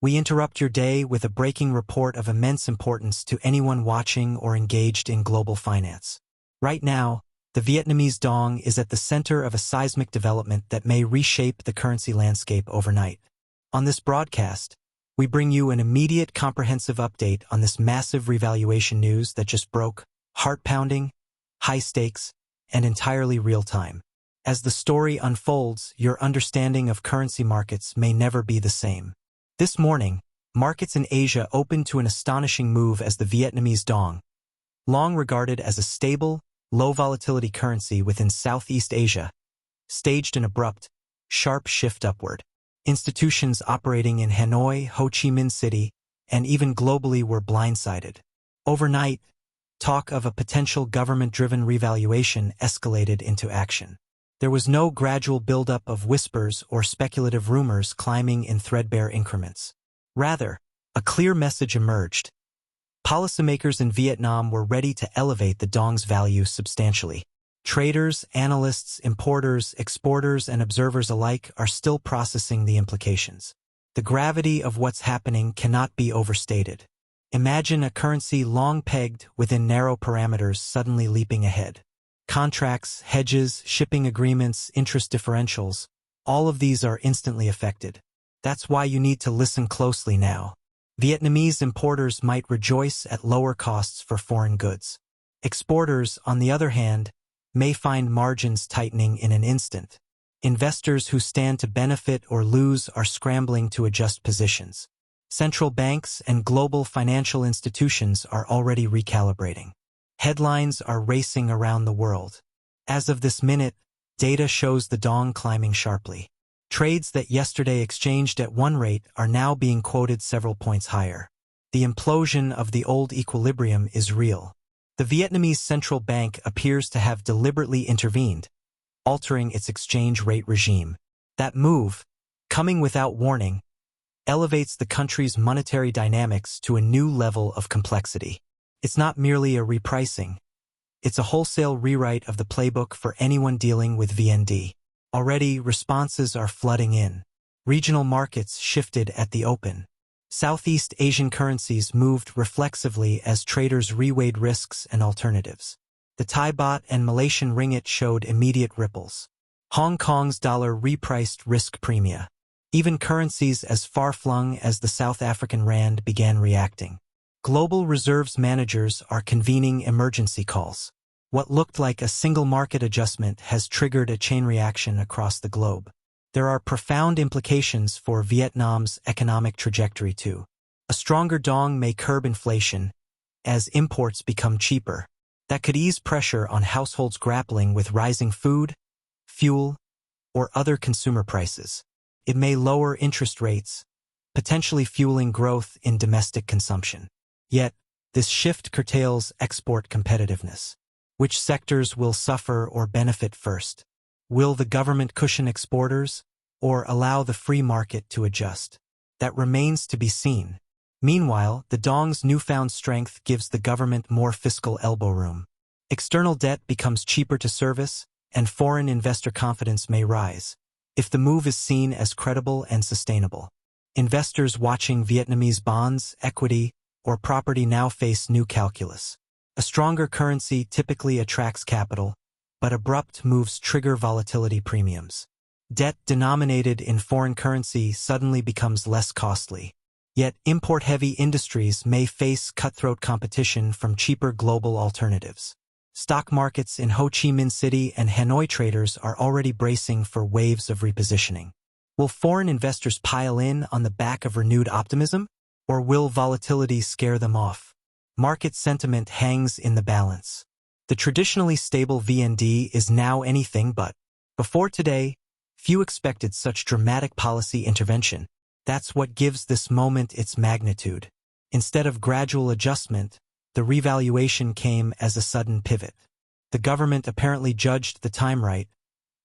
We interrupt your day with a breaking report of immense importance to anyone watching or engaged in global finance. Right now, the Vietnamese Dong is at the center of a seismic development that may reshape the currency landscape overnight. On this broadcast, we bring you an immediate comprehensive update on this massive revaluation news that just broke, heart-pounding, high stakes, and entirely real-time. As the story unfolds, your understanding of currency markets may never be the same. This morning, markets in Asia opened to an astonishing move as the Vietnamese Dong, long regarded as a stable, low-volatility currency within Southeast Asia, staged an abrupt, sharp shift upward. Institutions operating in Hanoi, Ho Chi Minh City, and even globally were blindsided. Overnight, talk of a potential government-driven revaluation escalated into action. There was no gradual buildup of whispers or speculative rumors climbing in threadbare increments. Rather, a clear message emerged. Policymakers in Vietnam were ready to elevate the Dong's value substantially. Traders, analysts, importers, exporters, and observers alike are still processing the implications. The gravity of what's happening cannot be overstated. Imagine a currency long pegged within narrow parameters suddenly leaping ahead. Contracts, hedges, shipping agreements, interest differentials, all of these are instantly affected. That's why you need to listen closely now. Vietnamese importers might rejoice at lower costs for foreign goods. Exporters, on the other hand, may find margins tightening in an instant. Investors who stand to benefit or lose are scrambling to adjust positions. Central banks and global financial institutions are already recalibrating. Headlines are racing around the world. As of this minute, data shows the Dong climbing sharply. Trades that yesterday exchanged at one rate are now being quoted several points higher. The implosion of the old equilibrium is real. The Vietnamese central bank appears to have deliberately intervened, altering its exchange rate regime. That move, coming without warning, elevates the country's monetary dynamics to a new level of complexity. It's not merely a repricing. It's a wholesale rewrite of the playbook for anyone dealing with VND. Already, responses are flooding in. Regional markets shifted at the open. Southeast Asian currencies moved reflexively as traders reweighed risks and alternatives. The Thai baht and Malaysian ringgit showed immediate ripples. Hong Kong's dollar repriced risk premia. Even currencies as far-flung as the South African rand began reacting. Global reserves managers are convening emergency calls. What looked like a single market adjustment has triggered a chain reaction across the globe. There are profound implications for Vietnam's economic trajectory too. A stronger Dong may curb inflation as imports become cheaper. That could ease pressure on households grappling with rising food, fuel, or other consumer prices. It may lower interest rates, potentially fueling growth in domestic consumption. Yet, this shift curtails export competitiveness. Which sectors will suffer or benefit first? Will the government cushion exporters, or allow the free market to adjust? That remains to be seen. Meanwhile, the Dong's newfound strength gives the government more fiscal elbow room. External debt becomes cheaper to service, and foreign investor confidence may rise, if the move is seen as credible and sustainable. Investors watching Vietnamese bonds, equity, or property now face new calculus. A stronger currency typically attracts capital, but abrupt moves trigger volatility premiums. Debt denominated in foreign currency suddenly becomes less costly. Yet import-heavy industries may face cutthroat competition from cheaper global alternatives. Stock markets in Ho Chi Minh City and Hanoi traders are already bracing for waves of repositioning. Will foreign investors pile in on the back of renewed optimism? Or will volatility scare them off? Market sentiment hangs in the balance. The traditionally stable VND is now anything but. Before today, few expected such dramatic policy intervention. That's what gives this moment its magnitude. Instead of gradual adjustment, the revaluation came as a sudden pivot. The government apparently judged the time right,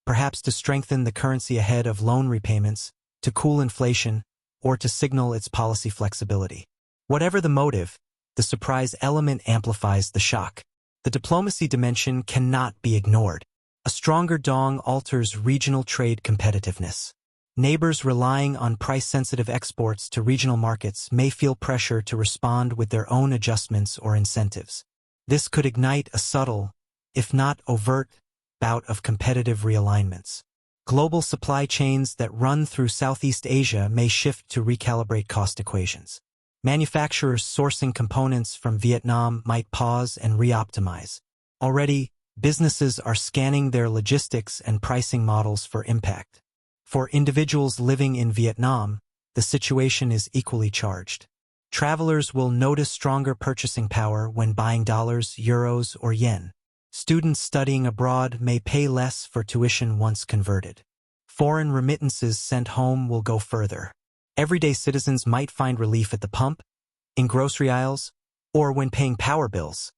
perhaps to strengthen the currency ahead of loan repayments, to cool inflation, or to signal its policy flexibility. Whatever the motive, the surprise element amplifies the shock. The diplomacy dimension cannot be ignored. A stronger Dong alters regional trade competitiveness. Neighbors relying on price-sensitive exports to regional markets may feel pressure to respond with their own adjustments or incentives. This could ignite a subtle, if not overt, bout of competitive realignments. Global supply chains that run through Southeast Asia may shift to recalibrate cost equations. Manufacturers sourcing components from Vietnam might pause and re-optimize. Already, businesses are scanning their logistics and pricing models for impact. For individuals living in Vietnam, the situation is equally charged. Travelers will notice stronger purchasing power when buying dollars, euros, or yen. Students studying abroad may pay less for tuition once converted. Foreign remittances sent home will go further. Everyday citizens might find relief at the pump, in grocery aisles, or when paying power bills.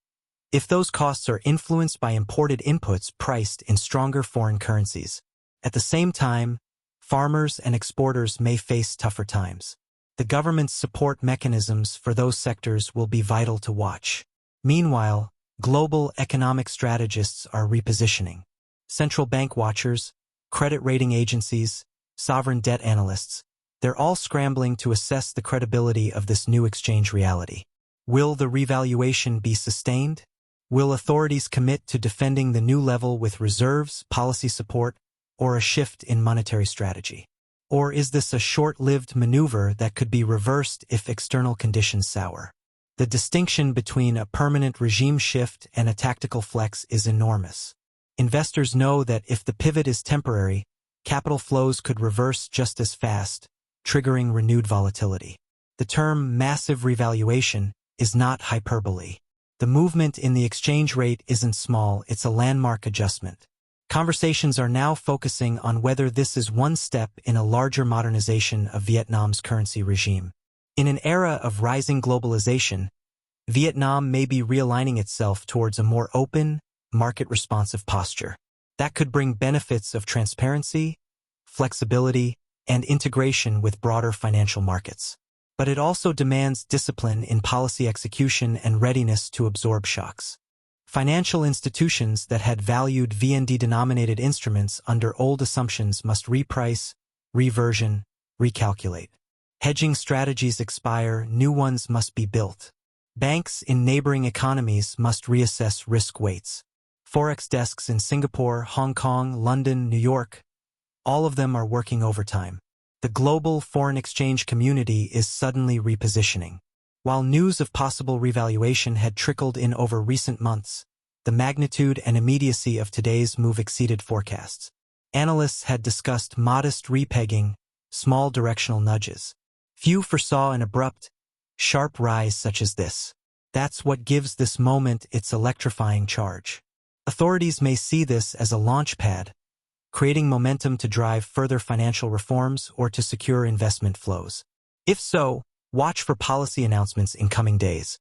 If those costs are influenced by imported inputs priced in stronger foreign currencies. At the same time, farmers and exporters may face tougher times. The government's support mechanisms for those sectors will be vital to watch. Meanwhile, global economic strategists are repositioning. Central bank watchers, credit rating agencies, sovereign debt analysts, they're all scrambling to assess the credibility of this new exchange reality. Will the revaluation be sustained? Will authorities commit to defending the new level with reserves, policy support, or a shift in monetary strategy? Or is this a short-lived maneuver that could be reversed if external conditions sour? The distinction between a permanent regime shift and a tactical flex is enormous. Investors know that if the pivot is temporary, capital flows could reverse just as fast, triggering renewed volatility. The term massive revaluation is not hyperbole. The movement in the exchange rate isn't small, it's a landmark adjustment. Conversations are now focusing on whether this is one step in a larger modernization of Vietnam's currency regime. In an era of rising globalization, Vietnam may be realigning itself towards a more open, market-responsive posture. That could bring benefits of transparency, flexibility, and integration with broader financial markets. But it also demands discipline in policy execution and readiness to absorb shocks. Financial institutions that had valued VND-denominated instruments under old assumptions must reprice, reversion, recalculate. Hedging strategies expire, new ones must be built. Banks in neighboring economies must reassess risk weights. Forex desks in Singapore, Hong Kong, London, New York, all of them are working overtime. The global foreign exchange community is suddenly repositioning. While news of possible revaluation had trickled in over recent months, the magnitude and immediacy of today's move exceeded forecasts. Analysts had discussed modest repegging, small directional nudges. Few foresaw an abrupt, sharp rise such as this. That's what gives this moment its electrifying charge. Authorities may see this as a launch pad, creating momentum to drive further financial reforms or to secure investment flows. If so, watch for policy announcements in coming days.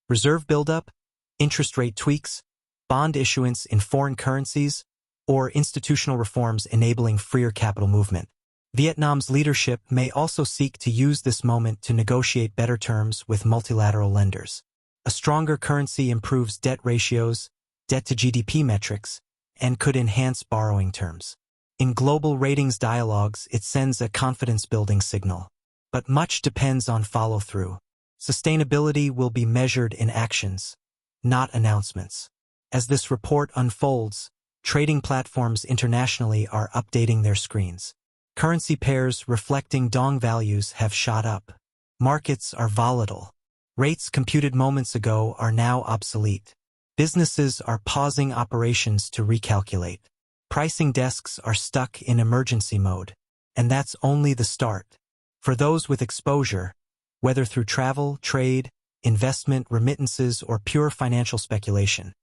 Reserve buildup, interest rate tweaks, bond issuance in foreign currencies, or institutional reforms enabling freer capital movement. Vietnam's leadership may also seek to use this moment to negotiate better terms with multilateral lenders. A stronger currency improves debt ratios, debt-to-GDP metrics, and could enhance borrowing terms. In global ratings dialogues, it sends a confidence-building signal. But much depends on follow-through. Sustainability will be measured in actions, not announcements. As this report unfolds, trading platforms internationally are updating their screens. Currency pairs reflecting Dong values have shot up. Markets are volatile. Rates computed moments ago are now obsolete. Businesses are pausing operations to recalculate. Pricing desks are stuck in emergency mode. And that's only the start. For those with exposure, whether through travel, trade, investment, remittances, or pure financial speculation,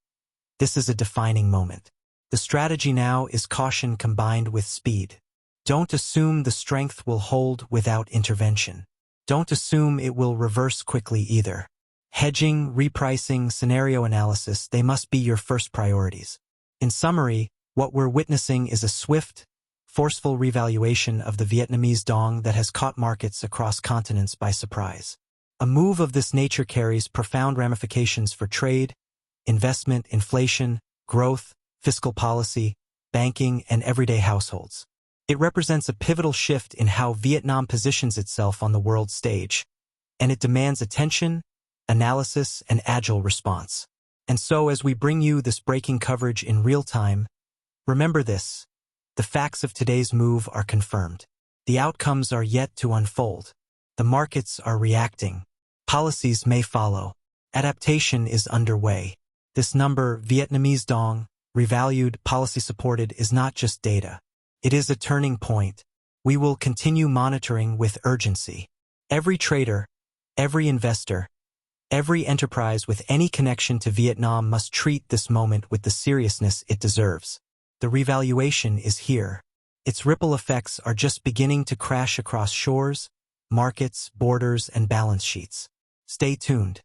this is a defining moment. The strategy now is caution combined with speed. Don't assume the strength will hold without intervention. Don't assume it will reverse quickly either. Hedging, repricing, scenario analysis, they must be your first priorities. In summary, what we're witnessing is a swift, forceful revaluation of the Vietnamese dong that has caught markets across continents by surprise. A move of this nature carries profound ramifications for trade, investment, inflation, growth, fiscal policy, banking, and everyday households. It represents a pivotal shift in how Vietnam positions itself on the world stage, and it demands attention, analysis, and agile response. And so, as we bring you this breaking coverage in real time, remember this: the facts of today's move are confirmed. The outcomes are yet to unfold. The markets are reacting. Policies may follow. Adaptation is underway. This number, Vietnamese Dong, revalued, policy-supported, is not just data. It is a turning point. We will continue monitoring with urgency. Every trader, every investor, every enterprise with any connection to Vietnam must treat this moment with the seriousness it deserves. The revaluation is here. Its ripple effects are just beginning to crash across shores, markets, borders, and balance sheets. Stay tuned.